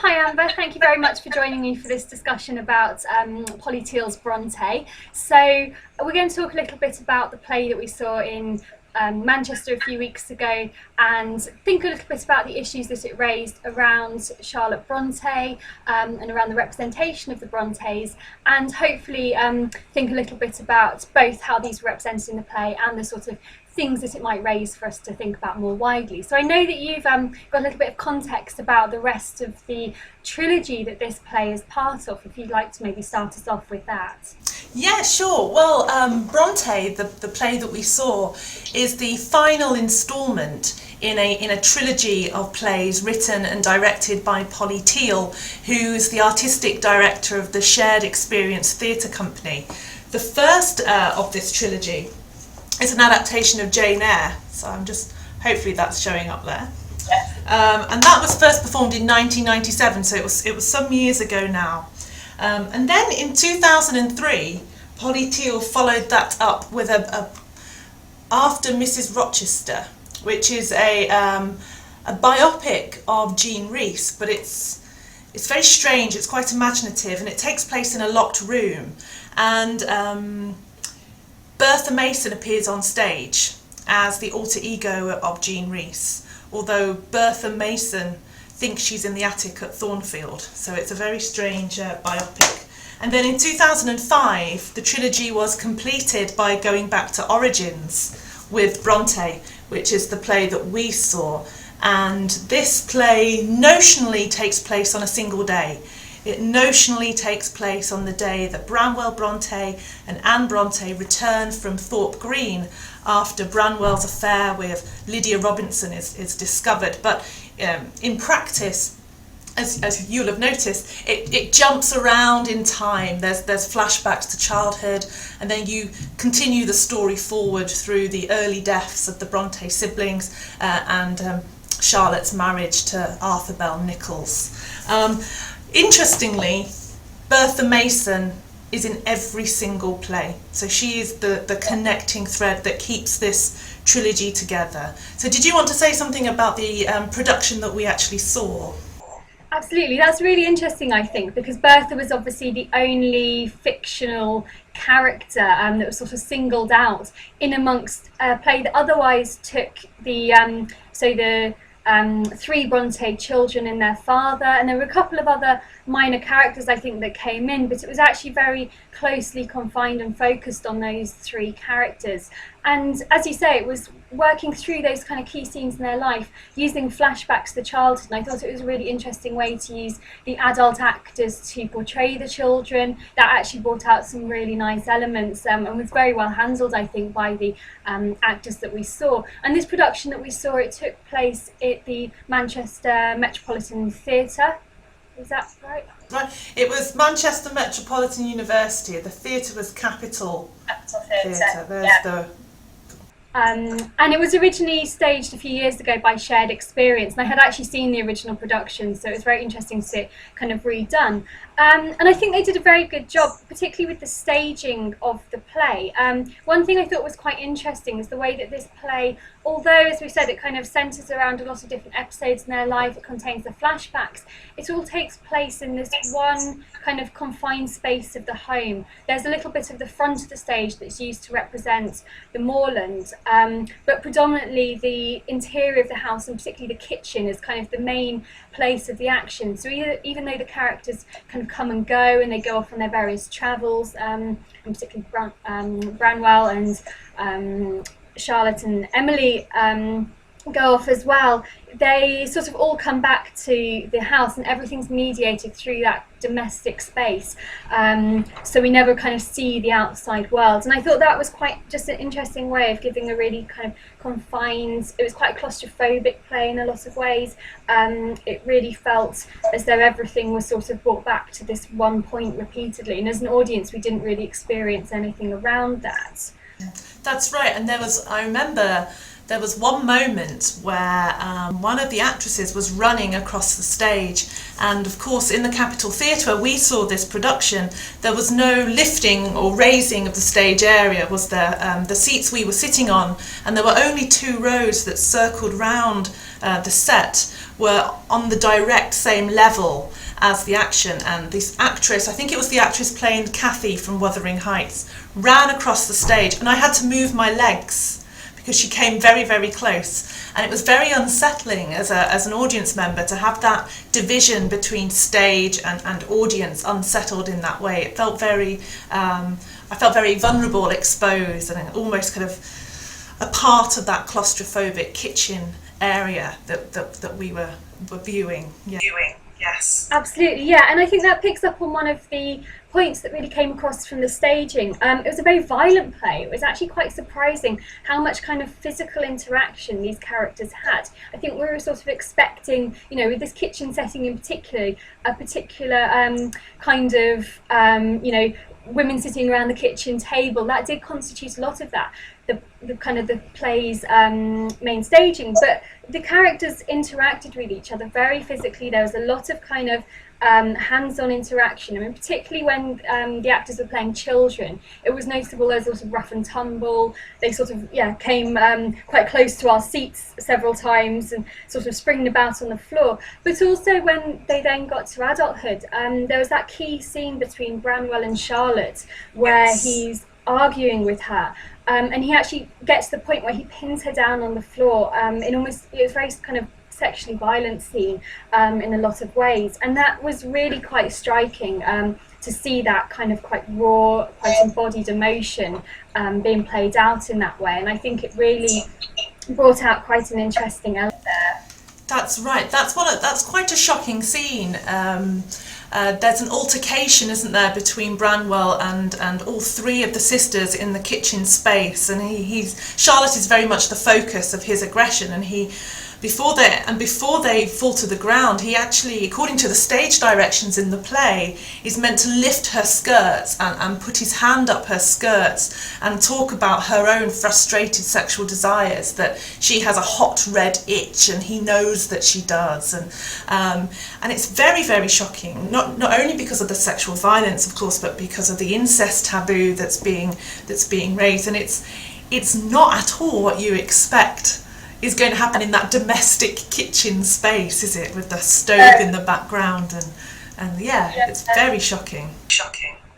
Hi Amber, thank you very much for joining me for this discussion about Polly Teale's Bronte. So we're going to talk a little bit about the play that we saw in Manchester a few weeks ago and think a little bit about the issues that it raised around Charlotte Bronte and around the representation of the Brontes, and hopefully think a little bit about both how these were represented in the play and the sort of things that it might raise for us to think about more widely. So I know that you've got a little bit of context about the rest of the trilogy that this play is part of, if you'd like to maybe start us off with that. Yeah, sure. Well, Bronte, the play that we saw, is the final instalment in a trilogy of plays written and directed by Polly Teale, who's the artistic director of the Shared Experience Theatre Company. The first of this trilogy is an adaptation of Jane Eyre, so hopefully that's showing up there. And that was first performed in 1997, so it was some years ago now. And then in 2003, Polly Teale followed that up with a After Mrs. Rochester, which is a biopic of Jean Rhys, but it's very strange, it's quite imaginative, and it takes place in a locked room. And Bertha Mason appears on stage as the alter ego of Jean Rhys, although Bertha Mason thinks she's in the attic at Thornfield, so it's a very strange biopic. And then in 2005, the trilogy was completed by going back to origins with Bronte, which is the play that we saw. And this play notionally takes place on a single day. It notionally takes place on the day that Branwell Bronte and Anne Bronte return from Thorpe Green after Branwell's affair with Lydia Robinson is discovered. But in practice, as you'll have noticed, it jumps around in time. There's flashbacks to childhood, and then you continue the story forward through the early deaths of the Bronte siblings and Charlotte's marriage to Arthur Bell Nicholls. Interestingly, Bertha Mason is in every single play, so she is the connecting thread that keeps this trilogy together. So did you want to say something about the production that we actually saw? Absolutely, that's really interesting, I think, because Bertha was obviously the only fictional character that was sort of singled out in amongst a play that otherwise took the three Bronte children and their father, and there were a couple of other minor characters I think that came in, but it was actually very closely confined and focused on those three characters. And as you say, it was working through those kind of key scenes in their life, using flashbacks to childhood, and I thought it was a really interesting way to use the adult actors to portray the children. That actually brought out some really nice elements and was very well handled, I think, by the actors that we saw. And this production that we saw, it took place at the Manchester Metropolitan Theatre. Is that right? Right. It was Manchester Metropolitan University. The theatre was Capital Theatre. There's the. And it was originally staged a few years ago by Shared Experience, and I had actually seen the original production, so it was very interesting to see it kind of redone. And I think they did a very good job, particularly with the staging of the play. One thing I thought was quite interesting is the way that this play, although, as we said, it kind of centres around a lot of different episodes in their life, it contains the flashbacks, it all takes place in this one kind of confined space of the home. There's a little bit of the front of the stage that's used to represent the moorland, but predominantly the interior of the house, and particularly the kitchen, is kind of the main place of the action. So even though the characters kind of come and go and they go off on their various travels, and particularly Branwell and Charlotte and Emily go off as well, they sort of all come back to the house and everything's mediated through that domestic space, so we never kind of see the outside world. And I thought that was quite just an interesting way of giving a really kind of confined, it was quite a claustrophobic play in a lot of ways. It really felt as though everything was sort of brought back to this one point repeatedly, and as an audience we didn't really experience anything around that. That's right, and I remember there was one moment where one of the actresses was running across the stage, and of course in the Capitol Theatre where we saw this production, there was no lifting or raising of the stage area, was there? The seats we were sitting on, and there were only 2 rows that circled round the set, were on the direct same level as the action, and this actress, I think it was the actress playing Kathy from Wuthering Heights, ran across the stage, and I had to move my legs because she came very, very close, and it was very unsettling as an audience member to have that division between stage and audience unsettled in that way. It felt very, I felt very vulnerable, exposed, and almost kind of a part of that claustrophobic kitchen area that we were viewing. Yeah. Yes. Absolutely, yeah, and I think that picks up on one of the points that really came across from the staging. It was a very violent play. It was actually quite surprising how much kind of physical interaction these characters had. I think we were sort of expecting, you know, with this kitchen setting in particular, a particular kind of, you know, women sitting around the kitchen table. That did constitute a lot of that, the kind of the play's main staging, but the characters interacted with each other very physically. There was a lot of kind of hands-on interaction. I mean, particularly when the actors were playing children, it was noticeable as sort of rough and tumble. They sort of came quite close to our seats several times and sort of springing about on the floor. But also when they then got to adulthood, there was that key scene between Branwell and Charlotte where he's arguing with her. And he actually gets to the point where he pins her down on the floor in almost, it was very kind of sexually violent scene in a lot of ways, and that was really quite striking to see that kind of quite raw, quite embodied emotion being played out in that way, and I think it really brought out quite an interesting element there. That's right. That's quite a shocking scene. There's an altercation, isn't there, between Branwell and all three of the sisters in the kitchen space, and Charlotte is very much the focus of his aggression, and before they fall to the ground, he actually, according to the stage directions in the play, is meant to lift her skirts and put his hand up her skirts and talk about her own frustrated sexual desires, that she has a hot red itch and he knows that she does, and it's very, very shocking, not only because of the sexual violence, of course, but because of the incest taboo that's being raised, and it's not at all what you expect is going to happen in that domestic kitchen space, is it, with the stove in the background, and it's very shocking.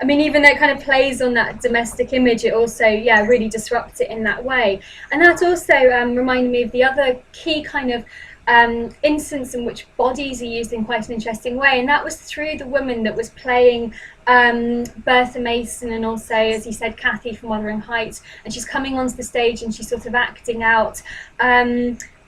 I mean, even though it kind of plays on that domestic image, it also really disrupts it in that way, and that also reminded me of the other key kind of instance in which bodies are used in quite an interesting way, and that was through the woman that was playing Bertha Mason, and also, as you said, Kathy from Wuthering Heights, and she's coming onto the stage and she's sort of acting out.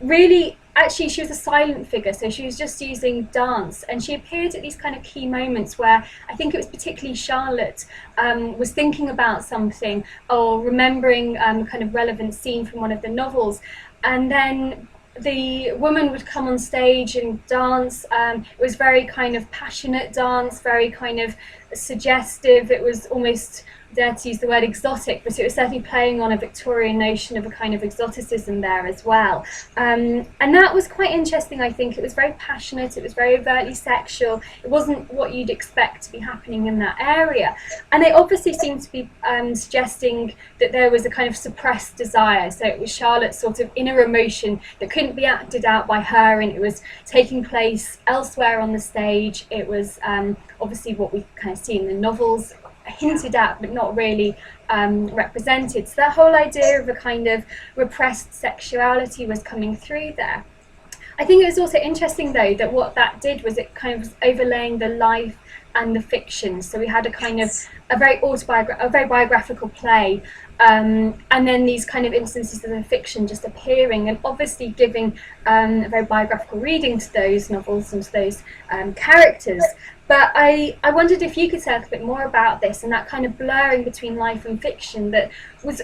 Really, actually, she was a silent figure, so she was just using dance, and she appeared at these kind of key moments where I think it was particularly Charlotte was thinking about something or remembering a kind of relevant scene from one of the novels, and then the woman would come on stage and dance. It was very kind of passionate dance, very kind of suggestive. It was almost, dare to use the word exotic, but it was certainly playing on a Victorian notion of a kind of exoticism there as well. And that was quite interesting, I think. It was very passionate, it was very overtly sexual. It wasn't what you'd expect to be happening in that area. And they obviously seemed to be suggesting that there was a kind of suppressed desire. So it was Charlotte's sort of inner emotion that couldn't be acted out by her, and it was taking place elsewhere on the stage. It was obviously what we kind of see in the novels, hinted at but not really represented. So that whole idea of a kind of repressed sexuality was coming through there. I think it was also interesting though that what that did was it kind of was overlaying the life and the fiction. So we had a kind of a very biographical play, and then these kind of instances of the fiction just appearing and obviously giving a very biographical reading to those novels and to those characters. But I wondered if you could say a bit more about this and that kind of blurring between life and fiction that was,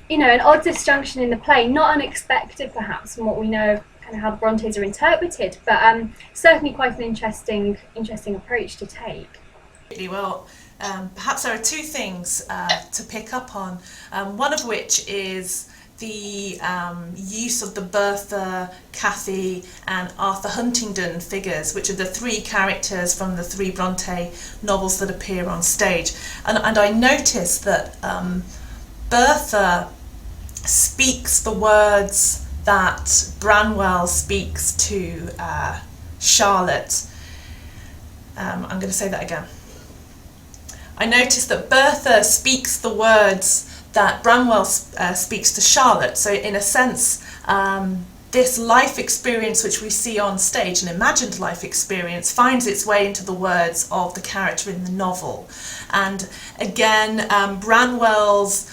you know, an odd disjunction in the play, not unexpected perhaps from what we know of kind of how the Brontes are interpreted, but certainly quite an interesting approach to take. Well, perhaps there are two things to pick up on, one of which is the use of the Bertha, Kathy and Arthur Huntingdon figures, which are the three characters from the three Bronte novels that appear on stage. And I noticed that Bertha speaks the words that Branwell speaks to Charlotte. I'm going to say that again. I noticed that Bertha speaks the words that Branwell speaks to Charlotte. So in a sense, this life experience which we see on stage, an imagined life experience, finds its way into the words of the character in the novel. And again, Branwell's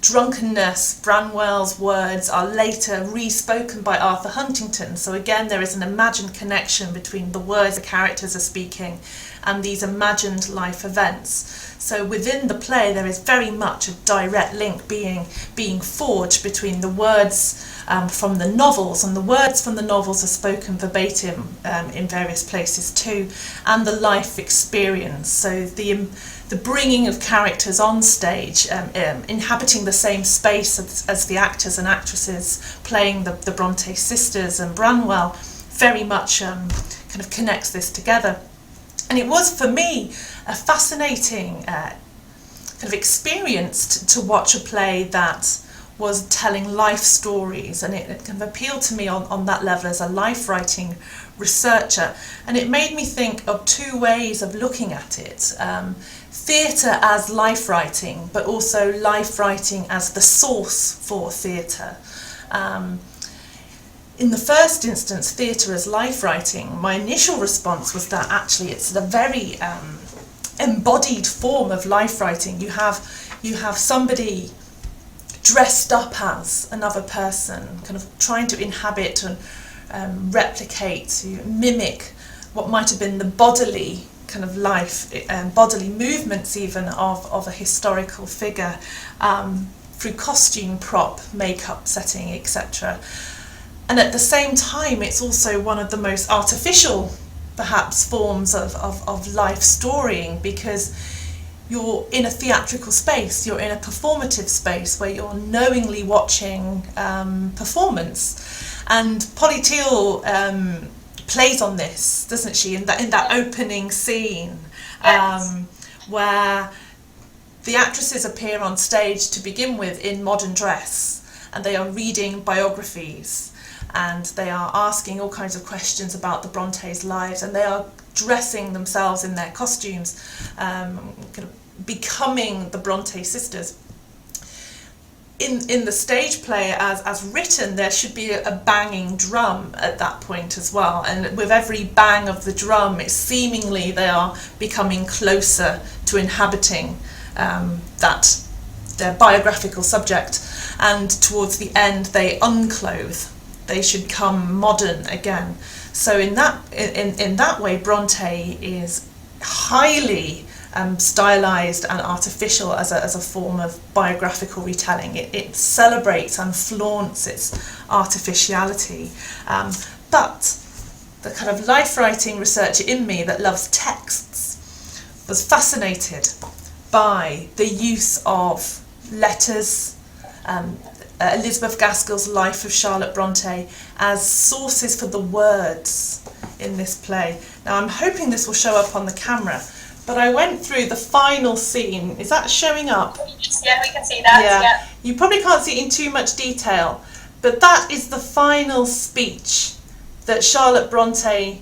drunkenness, Branwell's words are later re-spoken by Arthur Huntington. So again, there is an imagined connection between the words the characters are speaking and these imagined life events. So within the play, there is very much a direct link being forged between the words from the novels, and the words from the novels are spoken verbatim in various places too, and the life experience. So the bringing of characters on stage, inhabiting the same space as the actors and actresses playing the Bronte sisters and Branwell, very much kind of connects this together. And it was, for me, a fascinating kind of experience to watch a play that was telling life stories, and it kind of appealed to me on that level as a life writing researcher. And it made me think of two ways of looking at it. Theatre as life writing, but also life writing as the source for theatre. In the first instance, theatre as life writing, my initial response was that actually it's a very embodied form of life writing. You have somebody dressed up as another person, kind of trying to inhabit and replicate, to mimic what might have been the bodily kind of life, bodily movements even of a historical figure, through costume, prop, makeup, setting, etc. And at the same time, it's also one of the most artificial, perhaps, forms of life storying, because you're in a theatrical space, you're in a performative space where you're knowingly watching performance. And Polly Teale plays on this, doesn't she, in that opening scene, where the actresses appear on stage to begin with in modern dress, and they are reading biographies, and they are asking all kinds of questions about the Brontes' lives, and they are dressing themselves in their costumes, kind of becoming the Bronte sisters. In the stage play as written, there should be a banging drum at that point as well, and with every bang of the drum, it's seemingly they are becoming closer to inhabiting their biographical subject, and towards the end they unclothe. They should come modern again. So in that way, Bronte is highly stylized and artificial as a form of biographical retelling. It celebrates and flaunts its artificiality. But the kind of life writing researcher in me that loves texts was fascinated by the use of letters, Elizabeth Gaskell's Life of Charlotte Bronte, as sources for the words in this play. Now I'm hoping this will show up on the camera, but I went through the final scene. Is that showing up? Yeah, we can see that. Yeah. You probably can't see it in too much detail, but that is the final speech that Charlotte Bronte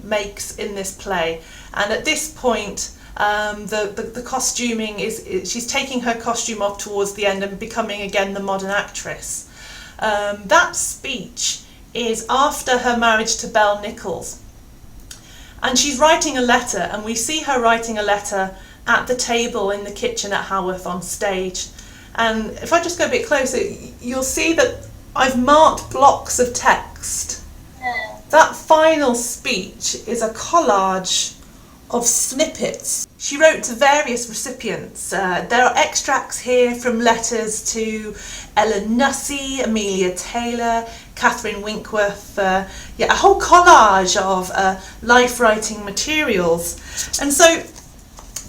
makes in this play. And at this point, the costuming she's taking her costume off towards the end and becoming again the modern actress. That speech is after her marriage to Bell Nichols, and she's writing a letter, and we see her writing a letter at the table in the kitchen at Haworth on stage. And if I just go a bit closer, you'll see that I've marked blocks of text. That final speech is a collage of snippets. She wrote to various recipients. There are extracts here from letters to Ellen Nussey, Amelia Taylor, Catherine Winkworth, a whole collage of life writing materials. And so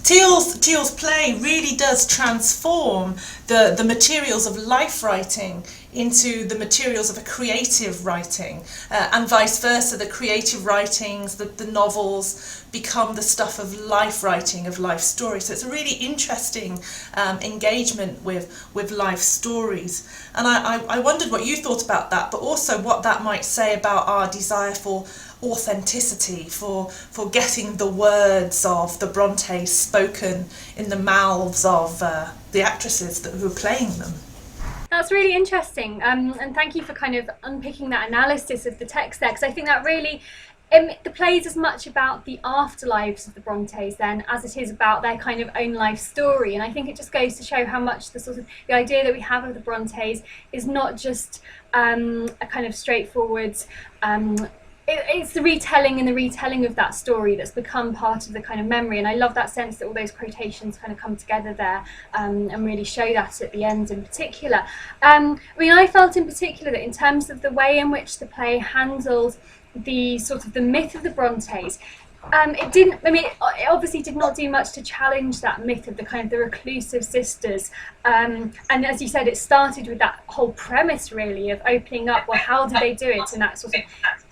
Teale's play really does transform the materials of life writing into the materials of a creative writing, and vice versa. The creative writings, the novels, become the stuff of life writing, of life stories. So it's a really interesting engagement with life stories. And I wondered what you thought about that, but also what that might say about our desire for authenticity, for getting the words of the Brontes spoken in the mouths of the actresses who are playing them. That's really interesting, and thank you for kind of unpicking that analysis of the text there, because I think that really, the play is as much about the afterlives of the Brontes then as it is about their kind of own life story. And I think it just goes to show how much the idea that we have of the Brontes is not just a kind of straightforward it's the retelling and the retelling of that story that's become part of the kind of memory. And I love that sense that all those quotations kind of come together there, and really show that at the end in particular. I mean, I felt in particular that in terms of the way in which the play handled the sort of the myth of the Brontes, it obviously did not do much to challenge that myth of the kind of the reclusive sisters. And as you said, it started with that whole premise really of opening up, well, how do they do it? And that sort of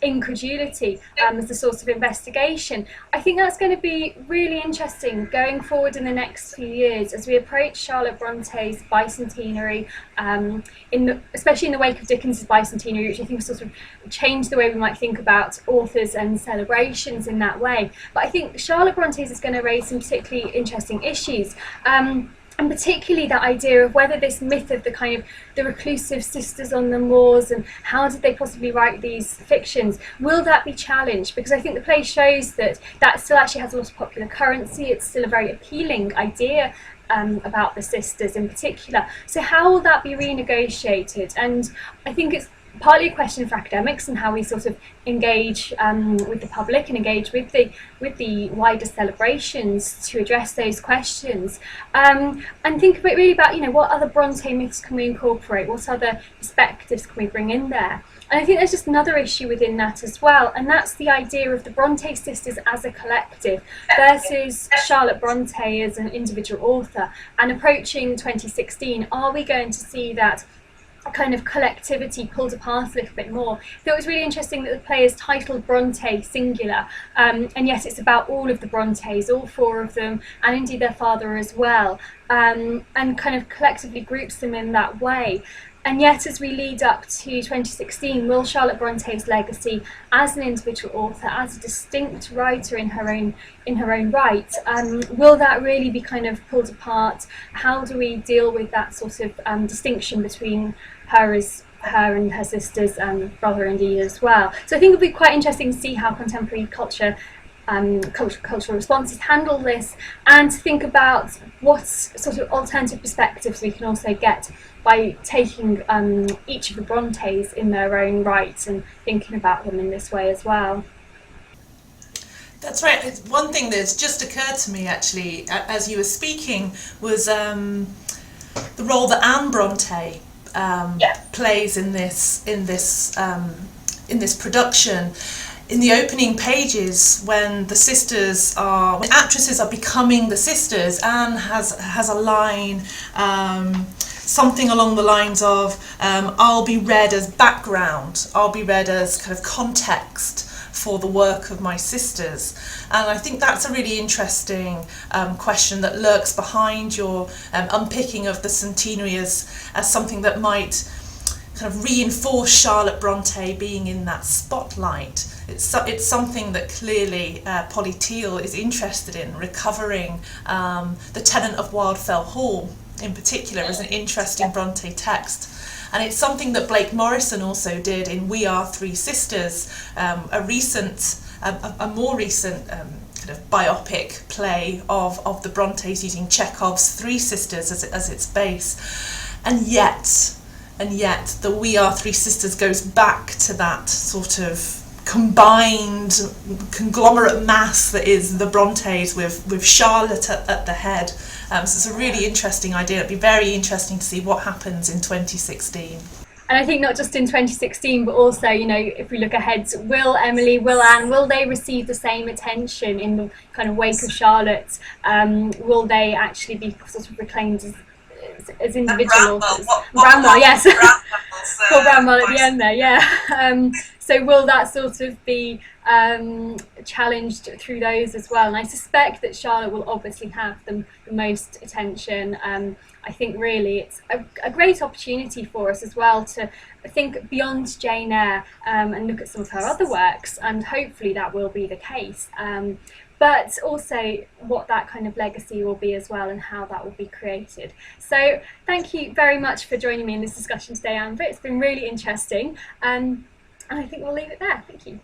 incredulity as the source of investigation. I think that's going to be really interesting going forward in the next few years as we approach Charlotte Bronte's bicentenary, especially in the wake of Dickens's bicentenary, which I think sort of changed the way we might think about authors and celebrations in that way. But I think Charlotte Bronte's is going to raise some particularly interesting issues. And particularly that idea of whether this myth of the kind of the reclusive sisters on the moors and how did they possibly write these fictions, will that be challenged? Because I think the play shows that still actually has a lot of popular currency. It's still a very appealing idea about the sisters in particular. So how will that be renegotiated? And I think it's partly a question for academics and how we sort of engage with the public and engage with the wider celebrations to address those questions, and think a bit really about, you know, what other Bronte myths can we incorporate, what other perspectives can we bring in there. And I think there's just another issue within that as well, and that's the idea of the Bronte sisters as a collective versus Charlotte Bronte as an individual author. And approaching 2016, are we going to see that kind of collectivity pulled apart a little bit more? So it was really interesting that the play is titled Bronte singular, and yet it's about all of the Brontes, all four of them, and indeed their father as well, and kind of collectively groups them in that way. And yet, as we lead up to 2016, will Charlotte Bronte's legacy as an individual author, as a distinct writer in her own right, will that really be kind of pulled apart? How do we deal with that sort of distinction between her and her sisters and brother indeed as well? So I think it'll be quite interesting to see how contemporary cultural responses handle this, and to think about what sort of alternative perspectives we can also get by taking each of the Brontes in their own right and thinking about them in this way as well. That's right. One thing that's just occurred to me actually as you were speaking was the role that Anne Bronte plays in this production. In the opening pages, when when actresses are becoming the sisters, Anne has a line, something along the lines of, I'll be read as background, I'll be read as kind of context for the work of my sisters. And I think that's a really interesting question that lurks behind your unpicking of the centenary as something that might kind of reinforce Charlotte Bronte being in that spotlight. It's something that clearly Polly Teale is interested in, recovering the Tenant of Wildfell Hall in particular as an interesting Bronte text. And it's something that Blake Morrison also did in We Are Three Sisters, a more recent kind of biopic play of the Brontes using Chekhov's Three Sisters as its base. And yet the We Are Three Sisters goes back to that sort of combined conglomerate mass that is the Brontes with Charlotte at the head. So it's a really interesting idea. It'd be very interesting to see what happens in 2016. And I think not just in 2016, but also, you know, if we look ahead, will Emily, will Anne, will they receive the same attention in the kind of wake of Charlotte? Will they actually be sort of reclaimed as individual authors? Bramwell, yes. Poor Bramwell at the end there, yeah. So will that sort of be challenged through those as well? And I suspect that Charlotte will obviously have the most attention. I think really it's a great opportunity for us as well to think beyond Jane Eyre and look at some of her other works, and hopefully that will be the case. But also what that kind of legacy will be as well, and how that will be created. So thank you very much for joining me in this discussion today, Amber. It's been really interesting. And I think we'll leave it there. Thank you.